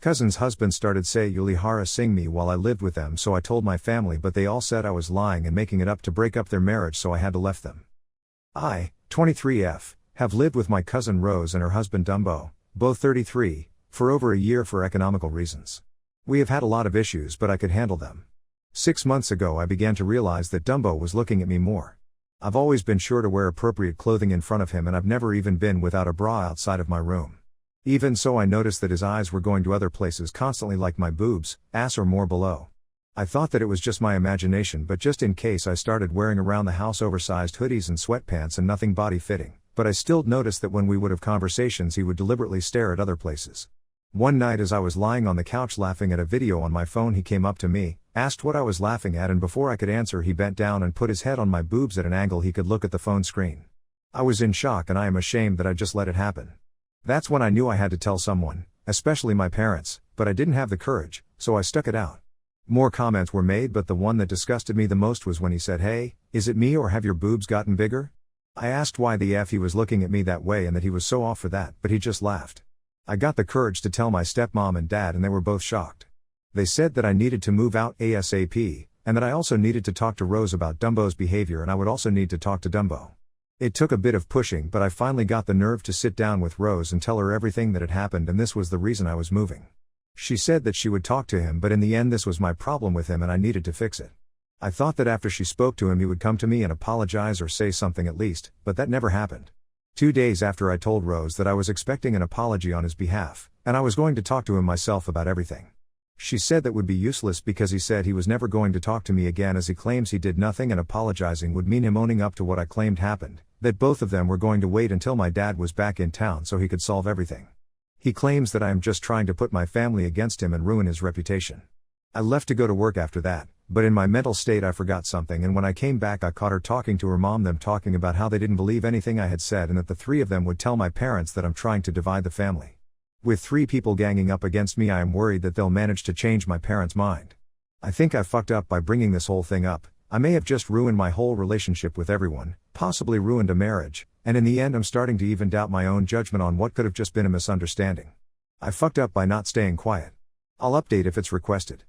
Cousin's husband started say ually Hara sing me while I lived with them, so I told my family, but they all said I was lying and making it up to break up their marriage, so I had to left them. I, 23F, have lived with my cousin Rose and her husband Dumbo, both 33, for over a year for economical reasons. We have had a lot of issues, but I could handle them. 6 months ago I began to realize that Dumbo was looking at me more. I've always been sure to wear appropriate clothing in front of him, and I've never even been without a bra outside of my room. Even so, I noticed that his eyes were going to other places constantly, like my boobs, ass, or more below. I thought that it was just my imagination, but just in case, I started wearing around the house oversized hoodies and sweatpants and nothing body fitting, but I still noticed that when we would have conversations he would deliberately stare at other places. One night as I was lying on the couch laughing at a video on my phone, he came up to me, asked what I was laughing at, and before I could answer he bent down and put his head on my boobs at an angle he could look at the phone screen. I was in shock, and I am ashamed that I just let it happen. That's when I knew I had to tell someone, especially my parents, but I didn't have the courage, so I stuck it out. More comments were made, but the one that disgusted me the most was when he said, "Hey, is it me or have your boobs gotten bigger?" I asked why the F he was looking at me that way and that he was so off for that, but he just laughed. I got the courage to tell my stepmom and dad, and they were both shocked. They said that I needed to move out ASAP, and that I also needed to talk to Rose about Dumbo's behavior, and I would also need to talk to Dumbo. It took a bit of pushing, but I finally got the nerve to sit down with Rose and tell her everything that had happened, and this was the reason I was moving. She said that she would talk to him, but in the end this was my problem with him and I needed to fix it. I thought that after she spoke to him he would come to me and apologize or say something at least, but that never happened. 2 days after I told Rose that I was expecting an apology on his behalf, and I was going to talk to him myself about everything. She said that would be useless because he said he was never going to talk to me again, as he claims he did nothing, and apologizing would mean him owning up to what I claimed happened, that both of them were going to wait until my dad was back in town so he could solve everything. He claims that I am just trying to put my family against him and ruin his reputation. I left to go to work after that, but in my mental state I forgot something, and when I came back I caught her talking to her mom, them talking about how they didn't believe anything I had said and that the three of them would tell my parents that I'm trying to divide the family. With 3 people ganging up against me, I am worried that they'll manage to change my parents' mind. I think I fucked up by bringing this whole thing up. I may have just ruined my whole relationship with everyone, possibly ruined a marriage, and in the end I'm starting to even doubt my own judgment on what could have just been a misunderstanding. I fucked up by not staying quiet. I'll update if it's requested.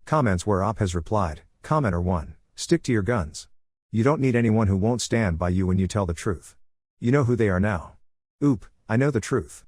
Comments where Op has replied. Commenter 1. Stick to your guns. You don't need anyone who won't stand by you when you tell the truth. You know who they are now. Oop, I know the truth.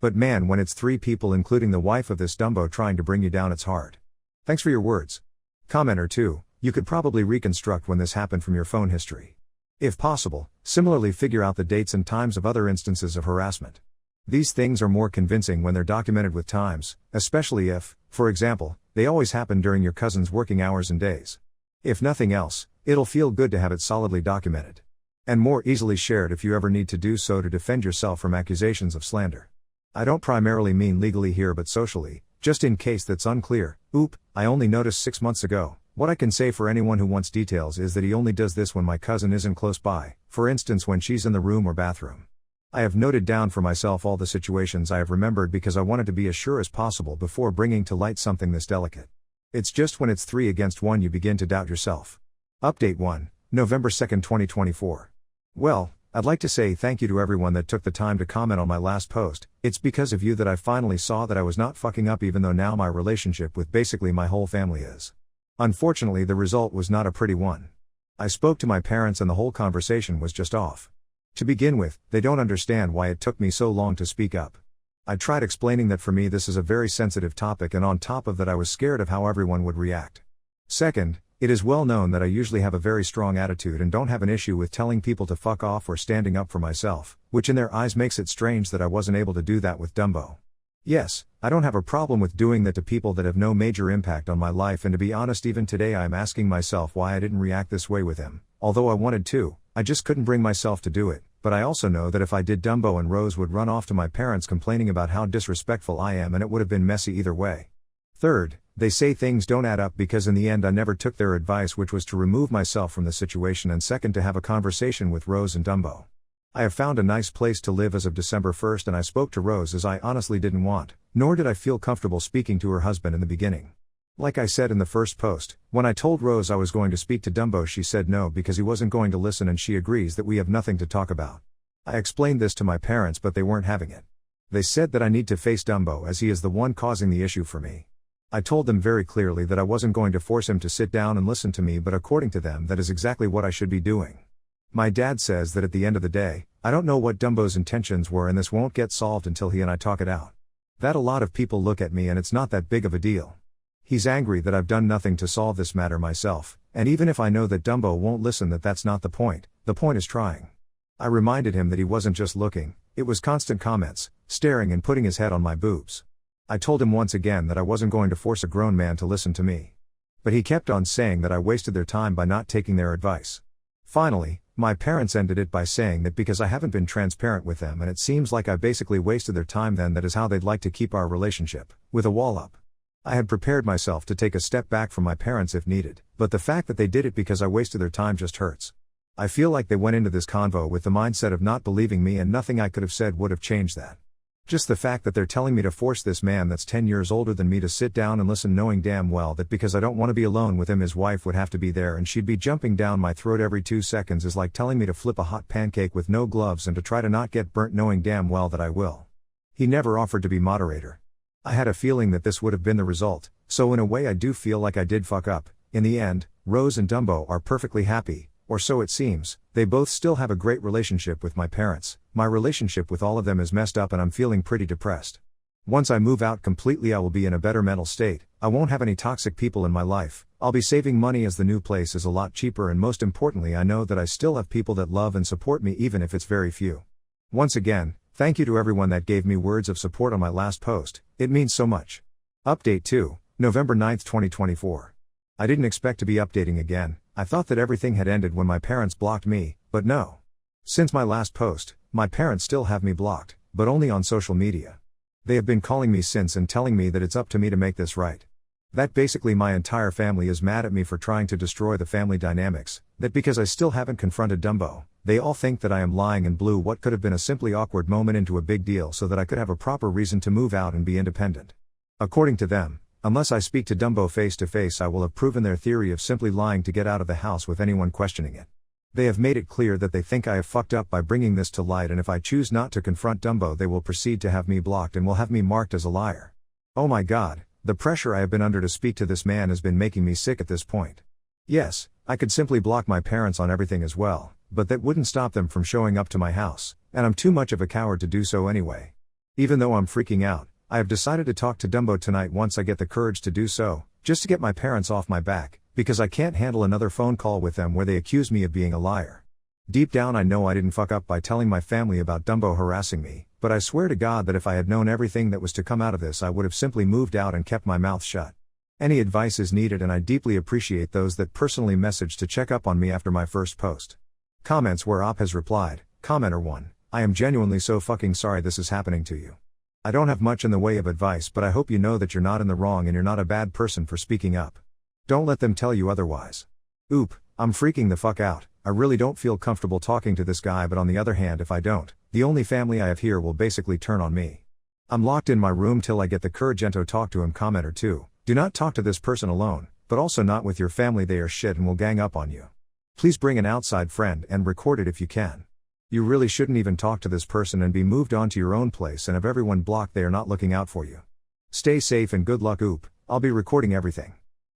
But man, when it's 3 people including the wife of this Dumbo trying to bring you down, it's hard. Thanks for your words. Commenter 2. You could probably reconstruct when this happened from your phone history. If possible, similarly figure out the dates and times of other instances of harassment. These things are more convincing when they're documented with times, especially if, for example, they always happen during your cousin's working hours and days. If nothing else, it'll feel good to have it solidly documented. And more easily shared if you ever need to do so to defend yourself from accusations of slander. I don't primarily mean legally here but socially, just in case that's unclear. Oop, I only noticed 6 months ago. What I can say for anyone who wants details is that he only does this when my cousin isn't close by, for instance when she's in the room or bathroom. I have noted down for myself all the situations I have remembered because I wanted to be as sure as possible before bringing to light something this delicate. It's just when it's 3 against 1 you begin to doubt yourself. Update 1, November 2, 2024. Well, I'd like to say thank you to everyone that took the time to comment on my last post. It's because of you that I finally saw that I was not fucking up, even though now my relationship with basically my whole family is. Unfortunately, the result was not a pretty one. I spoke to my parents and the whole conversation was just off. To begin with, they don't understand why it took me so long to speak up. I tried explaining that for me this is a very sensitive topic, and on top of that I was scared of how everyone would react. Second, it is well known that I usually have a very strong attitude and don't have an issue with telling people to fuck off or standing up for myself, which in their eyes makes it strange that I wasn't able to do that with Dumbo. Yes, I don't have a problem with doing that to people that have no major impact on my life, and to be honest, even today I am asking myself why I didn't react this way with him. Although I wanted to, I just couldn't bring myself to do it, but I also know that if I did, Dumbo and Rose would run off to my parents complaining about how disrespectful I am, and it would have been messy either way. Third, they say things don't add up because in the end I never took their advice, which was to remove myself from the situation, and second, to have a conversation with Rose and Dumbo. I have found a nice place to live as of December 1st, and I spoke to Rose as I honestly didn't want, nor did I feel comfortable speaking to her husband in the beginning. Like I said in the first post, when I told Rose I was going to speak to Dumbo, she said no because he wasn't going to listen, and she agrees that we have nothing to talk about. I explained this to my parents, but they weren't having it. They said that I need to face Dumbo as he is the one causing the issue for me. I told them very clearly that I wasn't going to force him to sit down and listen to me, but according to them that is exactly what I should be doing. My dad says that at the end of the day, I don't know what Dumbo's intentions were and this won't get solved until he and I talk it out. That a lot of people look at me and it's not that big of a deal. He's angry that I've done nothing to solve this matter myself, and even if I know that Dumbo won't listen, that's not the point is trying. I reminded him that he wasn't just looking, it was constant comments, staring and putting his head on my boobs. I told him once again that I wasn't going to force a grown man to listen to me. But he kept on saying that I wasted their time by not taking their advice. Finally, my parents ended it by saying that because I haven't been transparent with them and it seems like I basically wasted their time, then that is how they'd like to keep our relationship, with a wall up. I had prepared myself to take a step back from my parents if needed, but the fact that they did it because I wasted their time just hurts. I feel like they went into this convo with the mindset of not believing me and nothing I could have said would have changed that. Just the fact that they're telling me to force this man that's 10 years older than me to sit down and listen, knowing damn well that because I don't want to be alone with him his wife would have to be there and she'd be jumping down my throat every 2 seconds, is like telling me to flip a hot pancake with no gloves and to try to not get burnt, knowing damn well that I will. He never offered to be moderator. I had a feeling that this would have been the result, so in a way I do feel like I did fuck up. In the end, Rose and Dumbo are perfectly happy, or so it seems. They both still have a great relationship with my parents. My relationship with all of them is messed up and I'm feeling pretty depressed. Once I move out completely I will be in a better mental state, I won't have any toxic people in my life, I'll be saving money as the new place is a lot cheaper, and most importantly I know that I still have people that love and support me even if it's very few. Once again, thank you to everyone that gave me words of support on my last post, it means so much. Update 2, November 9, 2024. I didn't expect to be updating again. I thought that everything had ended when my parents blocked me, but no. Since my last post, my parents still have me blocked, but only on social media. They have been calling me since and telling me that it's up to me to make this right. That basically my entire family is mad at me for trying to destroy the family dynamics, that because I still haven't confronted Dumbo, they all think that I am lying and blew what could have been a simply awkward moment into a big deal so that I could have a proper reason to move out and be independent. According to them, unless I speak to Dumbo face to face I will have proven their theory of simply lying to get out of the house with anyone questioning it. They have made it clear that they think I have fucked up by bringing this to light, and if I choose not to confront Dumbo they will proceed to have me blocked and will have me marked as a liar. Oh my god, the pressure I have been under to speak to this man has been making me sick at this point. Yes, I could simply block my parents on everything as well, but that wouldn't stop them from showing up to my house, and I'm too much of a coward to do so anyway. Even though I'm freaking out, I have decided to talk to Dumbo tonight once I get the courage to do so, just to get my parents off my back, because I can't handle another phone call with them where they accuse me of being a liar. Deep down I know I didn't fuck up by telling my family about Dumbo harassing me, but I swear to God that if I had known everything that was to come out of this I would have simply moved out and kept my mouth shut. Any advice is needed and I deeply appreciate those that personally messaged to check up on me after my first post. Comments where Op has replied, Commenter 1, I am genuinely so fucking sorry this is happening to you. I don't have much in the way of advice, but I hope you know that you're not in the wrong and you're not a bad person for speaking up. Don't let them tell you otherwise. Oop, I'm freaking the fuck out. I really don't feel comfortable talking to this guy, but on the other hand if I don't, the only family I have here will basically turn on me. I'm locked in my room till I get the courage to talk to him. Commenter 2, do not talk to this person alone, but also not with your family, they are shit and will gang up on you. Please bring an outside friend and record it if you can. You really shouldn't even talk to this person and be moved on to your own place, and have everyone blocked, they are not looking out for you. Stay safe and good luck. Oop, I'll be recording everything.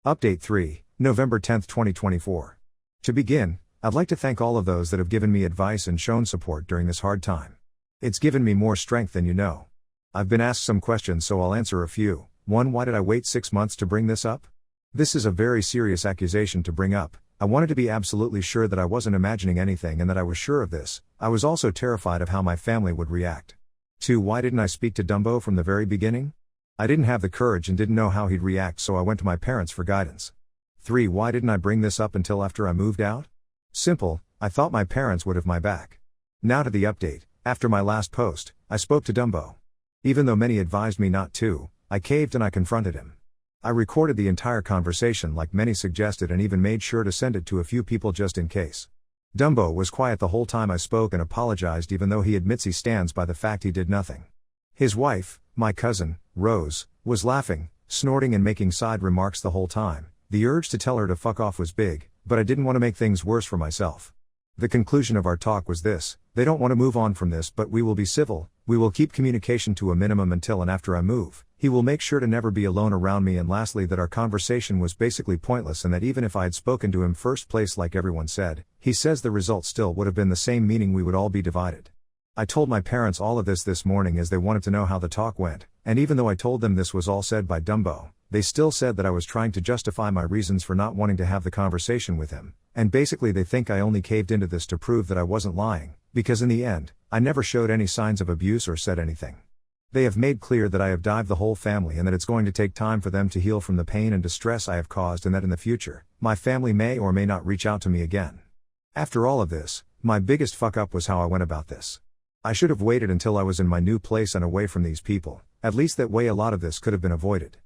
Update 3, November 10, 2024. To begin, I'd like to thank all of those that have given me advice and shown support during this hard time. It's given me more strength than you know. I've been asked some questions so I'll answer a few. 1. Why did I wait 6 months to bring this up? This is a very serious accusation to bring up. I wanted to be absolutely sure that I wasn't imagining anything and that I was sure of this. I was also terrified of how my family would react. 2. Why didn't I speak to Dumbo from the very beginning? I didn't have the courage and didn't know how he'd react, so I went to my parents for guidance. 3. Why didn't I bring this up until after I moved out? Simple, I thought my parents would have my back. Now to the update. After my last post, I spoke to Dumbo. Even though many advised me not to, I caved and I confronted him. I recorded the entire conversation like many suggested and even made sure to send it to a few people just in case. Dumbo was quiet the whole time I spoke and apologized, even though he admits he stands by the fact he did nothing. His wife, my cousin, Rose, was laughing, snorting and making side remarks the whole time. The urge to tell her to fuck off was big, but I didn't want to make things worse for myself. The conclusion of our talk was this: They don't want to move on from this, but we will be civil. We will keep communication to a minimum until and after I move. He will make sure to never be alone around me, and lastly that our conversation was basically pointless and that even if I had spoken to him first place like everyone said, he says the result still would have been the same, meaning we would all be divided. I told my parents all of this morning as they wanted to know how the talk went, and even though I told them this was all said by Dumbo, they still said that I was trying to justify my reasons for not wanting to have the conversation with him, and basically they think I only caved into this to prove that I wasn't lying, because in the end, I never showed any signs of abuse or said anything. They have made clear that I have dived the whole family and that it's going to take time for them to heal from the pain and distress I have caused, and that in the future, my family may or may not reach out to me again. After all of this, my biggest fuck up was how I went about this. I should have waited until I was in my new place and away from these people, at least that way a lot of this could have been avoided.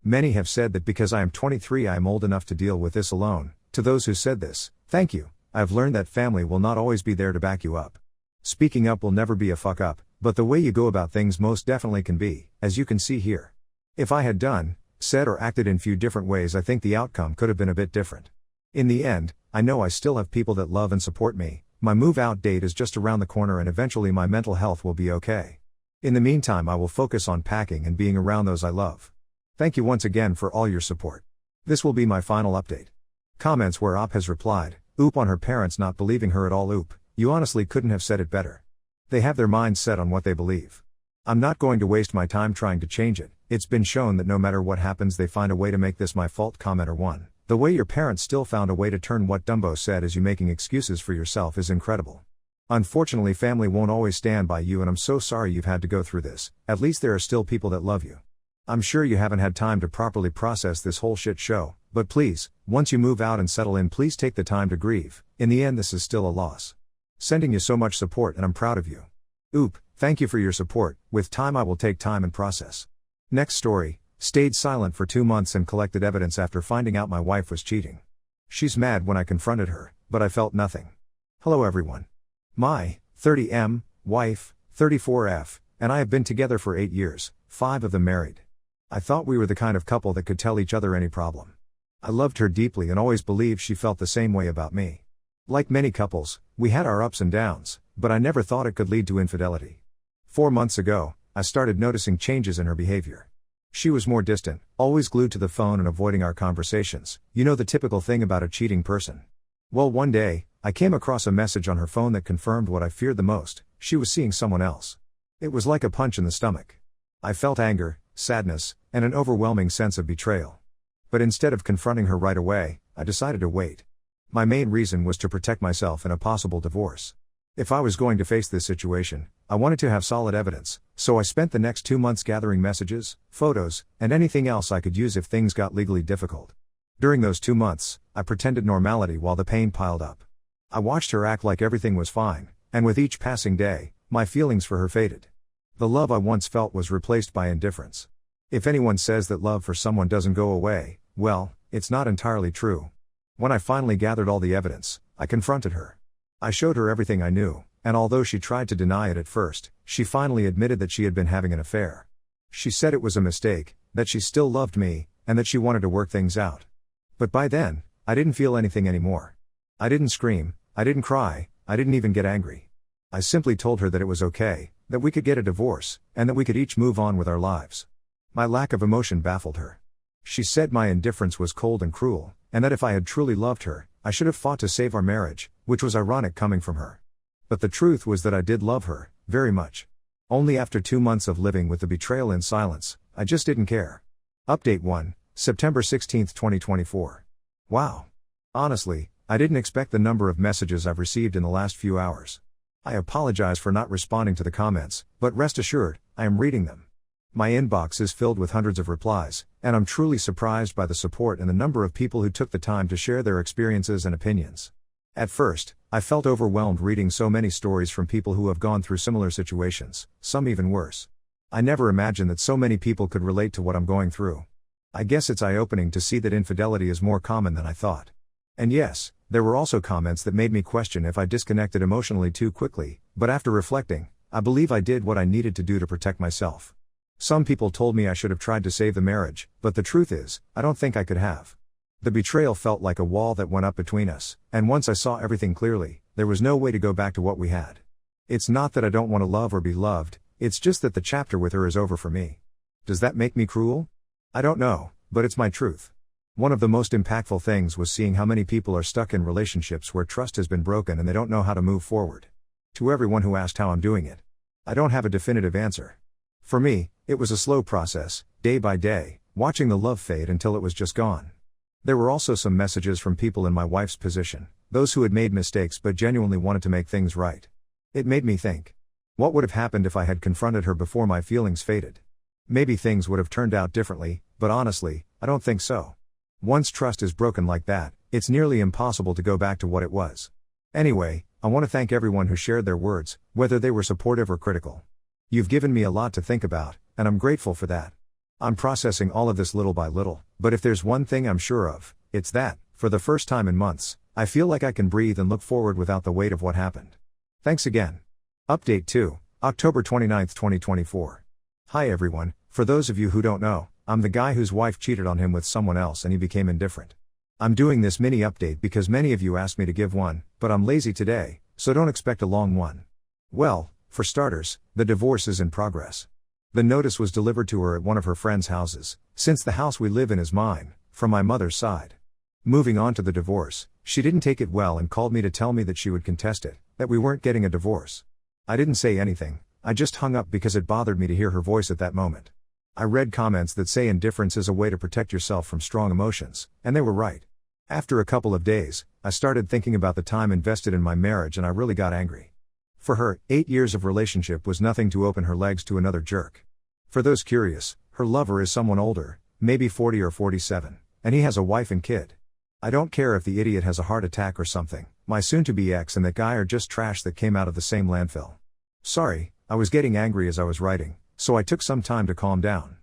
Many have said that because I am 23 I am old enough to deal with this alone. To those who said this, thank you. I have learned that family will not always be there to back you up. Speaking up will never be a fuck up, but the way you go about things most definitely can be, as you can see here. If I had done, said or acted in few different ways, I think the outcome could have been a bit different. In the end, I know I still have people that love and support me. My move-out date is just around the corner and eventually my mental health will be okay. In the meantime, I will focus on packing and being around those I love. Thank you once again for all your support. This will be my final update. Comments where Op has replied, oop on her parents not believing her at all. Oop, you honestly couldn't have said it better. They have their minds set on what they believe. I'm not going to waste my time trying to change it. It's been shown that no matter what happens they find a way to make this my fault. Commenter 1. The way your parents still found a way to turn what Dumbo said as you making excuses for yourself is incredible. Unfortunately, family won't always stand by you, and I'm so sorry you've had to go through this. At least there are still people that love you. I'm sure you haven't had time to properly process this whole shit show, but please, once you move out and settle in, please take the time to grieve. In the end, this is still a loss. Sending you so much support and I'm proud of you. Oop, thank you for your support. With time I will take time and process. Next story. Stayed silent for 2 months and collected evidence after finding out my wife was cheating. She's mad when I confronted her, but I felt nothing. Hello everyone. My 30M wife, 34F, and I have been together for 8 years, 5 of them married. I thought we were the kind of couple that could tell each other any problem. I loved her deeply and always believed she felt the same way about me. Like many couples, we had our ups and downs, but I never thought it could lead to infidelity. 4 months ago, I started noticing changes in her behavior. She was more distant, always glued to the phone and avoiding our conversations. You know, the typical thing about a cheating person. Well, one day, I came across a message on her phone that confirmed what I feared the most. She was seeing someone else. It was like a punch in the stomach. I felt anger, sadness, and an overwhelming sense of betrayal. But instead of confronting her right away, I decided to wait. My main reason was to protect myself in a possible divorce. If I was going to face this situation, I wanted to have solid evidence, so I spent the next 2 months gathering messages, photos, and anything else I could use if things got legally difficult. During those 2 months, I pretended normality while the pain piled up. I watched her act like everything was fine, and with each passing day, my feelings for her faded. The love I once felt was replaced by indifference. If anyone says that love for someone doesn't go away, well, it's not entirely true. When I finally gathered all the evidence, I confronted her. I showed her everything I knew, and although she tried to deny it at first, she finally admitted that she had been having an affair. She said it was a mistake, that she still loved me, and that she wanted to work things out. But by then, I didn't feel anything anymore. I didn't scream, I didn't cry, I didn't even get angry. I simply told her that it was okay, that we could get a divorce, and that we could each move on with our lives. My lack of emotion baffled her. She said my indifference was cold and cruel, and that if I had truly loved her, I should have fought to save our marriage, which was ironic coming from her. But the truth was that I did love her, very much. Only after 2 months of living with the betrayal in silence, I just didn't care. Update 1, September 16, 2024. Wow. Honestly, I didn't expect the number of messages I've received in the last few hours. I apologize for not responding to the comments, but rest assured, I am reading them. My inbox is filled with hundreds of replies, and I'm truly surprised by the support and the number of people who took the time to share their experiences and opinions. At first, I felt overwhelmed reading so many stories from people who have gone through similar situations, some even worse. I never imagined that so many people could relate to what I'm going through. I guess it's eye-opening to see that infidelity is more common than I thought. And yes, there were also comments that made me question if I disconnected emotionally too quickly, but after reflecting, I believe I did what I needed to do to protect myself. Some people told me I should have tried to save the marriage, but the truth is, I don't think I could have. The betrayal felt like a wall that went up between us, and once I saw everything clearly, there was no way to go back to what we had. It's not that I don't want to love or be loved, it's just that the chapter with her is over for me. Does that make me cruel? I don't know, but it's my truth. One of the most impactful things was seeing how many people are stuck in relationships where trust has been broken and they don't know how to move forward. To everyone who asked how I'm doing it, I don't have a definitive answer. For me, it was a slow process, day by day, watching the love fade until it was just gone. There were also some messages from people in my wife's position, those who had made mistakes but genuinely wanted to make things right. It made me think. What would have happened if I had confronted her before my feelings faded? Maybe things would have turned out differently, but honestly, I don't think so. Once trust is broken like that, it's nearly impossible to go back to what it was. Anyway, I want to thank everyone who shared their words, whether they were supportive or critical. You've given me a lot to think about, and I'm grateful for that. I'm processing all of this little by little, but if there's one thing I'm sure of, it's that, for the first time in months, I feel like I can breathe and look forward without the weight of what happened. Thanks again. Update 2, October 29, 2024. Hi everyone, for those of you who don't know, I'm the guy whose wife cheated on him with someone else and he became indifferent. I'm doing this mini update because many of you asked me to give one, but I'm lazy today, so don't expect a long one. Well, for starters, the divorce is in progress. The notice was delivered to her at one of her friend's houses, since the house we live in is mine, from my mother's side. Moving on to the divorce, she didn't take it well and called me to tell me that she would contest it, that we weren't getting a divorce. I didn't say anything, I just hung up because it bothered me to hear her voice at that moment. I read comments that say indifference is a way to protect yourself from strong emotions, and they were right. After a couple of days, I started thinking about the time invested in my marriage and I really got angry. For her, 8 years of relationship was nothing to open her legs to another jerk. For those curious, her lover is someone older, maybe 40 or 47, and he has a wife and kid. I don't care if the idiot has a heart attack or something, my soon-to-be ex and that guy are just trash that came out of the same landfill. Sorry, I was getting angry as I was writing, so I took some time to calm down.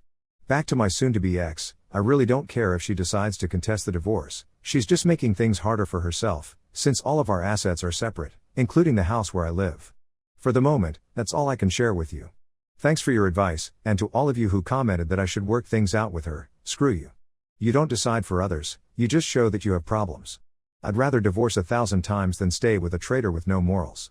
Back to my soon-to-be ex, I really don't care if she decides to contest the divorce, she's just making things harder for herself, since all of our assets are separate, including the house where I live. For the moment, that's all I can share with you. Thanks for your advice, and to all of you who commented that I should work things out with her, screw you. You don't decide for others, you just show that you have problems. I'd rather divorce 1,000 times than stay with a traitor with no morals.